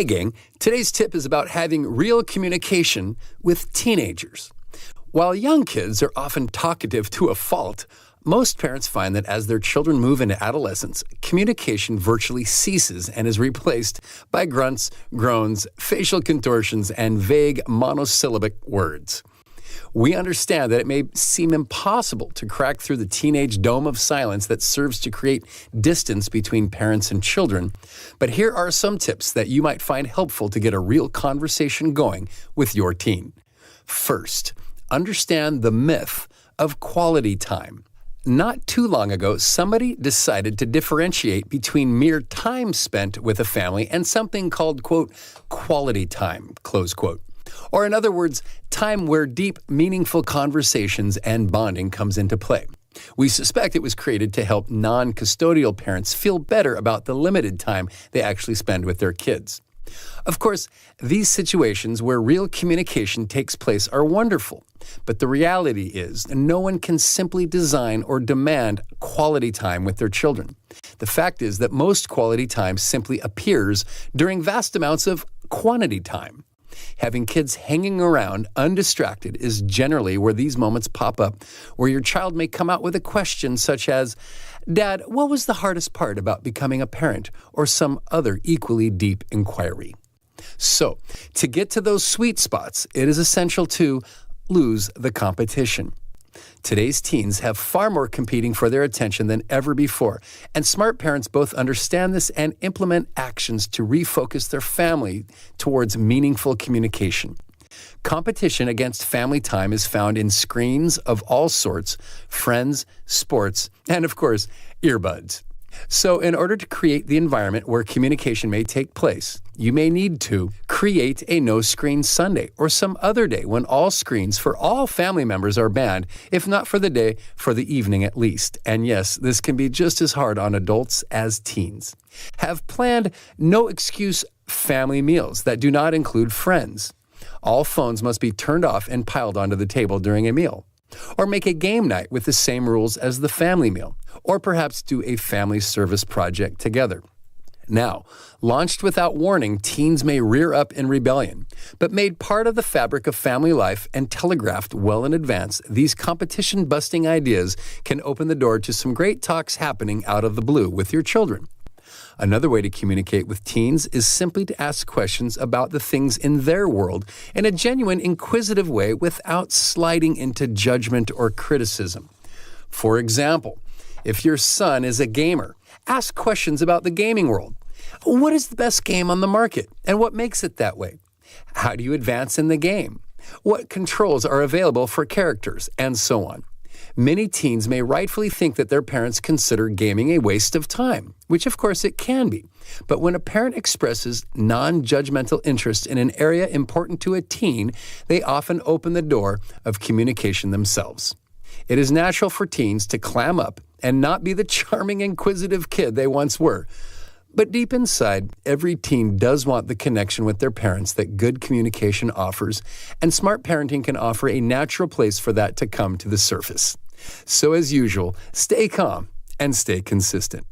Hey gang, today's tip is about having real communication with teenagers. While young kids are often talkative to a fault, most parents find that as their children move into adolescence, communication virtually ceases and is replaced by grunts, groans, facial contortions, and vague monosyllabic words. We understand that it may seem impossible to crack through the teenage dome of silence that serves to create distance between parents and children, but here are some tips that you might find helpful to get a real conversation going with your teen. First, understand the myth of quality time. Not too long ago, somebody decided to differentiate between mere time spent with a family and something called, quote, quality time, close quote. Or in other words, time where deep, meaningful conversations and bonding comes into play. We suspect it was created to help non-custodial parents feel better about the limited time they actually spend with their kids. Of course, these situations where real communication takes place are wonderful, but the reality is no one can simply design or demand quality time with their children. The fact is that most quality time simply appears during vast amounts of quantity time. Having kids hanging around undistracted is generally where these moments pop up, where your child may come out with a question such as, "Dad, what was the hardest part about becoming a parent?" or some other equally deep inquiry. So, to get to those sweet spots, it is essential to lose the competition. Today's teens have far more competing for their attention than ever before, and smart parents both understand this and implement actions to refocus their family towards meaningful communication. Competition against family time is found in screens of all sorts, friends, sports, and of course, earbuds. So in order to create the environment where communication may take place, you may need to create a no-screen Sunday or some other day when all screens for all family members are banned, if not for the day, for the evening at least. And yes, this can be just as hard on adults as teens. Have planned no-excuse family meals that do not include friends. All phones must be turned off and piled onto the table during a meal. Or make a game night with the same rules as the family meal. Or perhaps do a family service project together. Now, launched without warning, teens may rear up in rebellion. But made part of the fabric of family life and telegraphed well in advance, these competition-busting ideas can open the door to some great talks happening out of the blue with your children. Another way to communicate with teens is simply to ask questions about the things in their world in a genuine, inquisitive way without sliding into judgment or criticism. For example, if your son is a gamer, ask questions about the gaming world. What is the best game on the market, and what makes it that way? How do you advance in the game? What controls are available for characters, and so on. Many teens may rightfully think that their parents consider gaming a waste of time, which of course it can be. But when a parent expresses non-judgmental interest in an area important to a teen, they often open the door of communication themselves. It is natural for teens to clam up and not be the charming, inquisitive kid they once were. But deep inside, every teen does want the connection with their parents that good communication offers, and smart parenting can offer a natural place for that to come to the surface. So as usual, stay calm and stay consistent.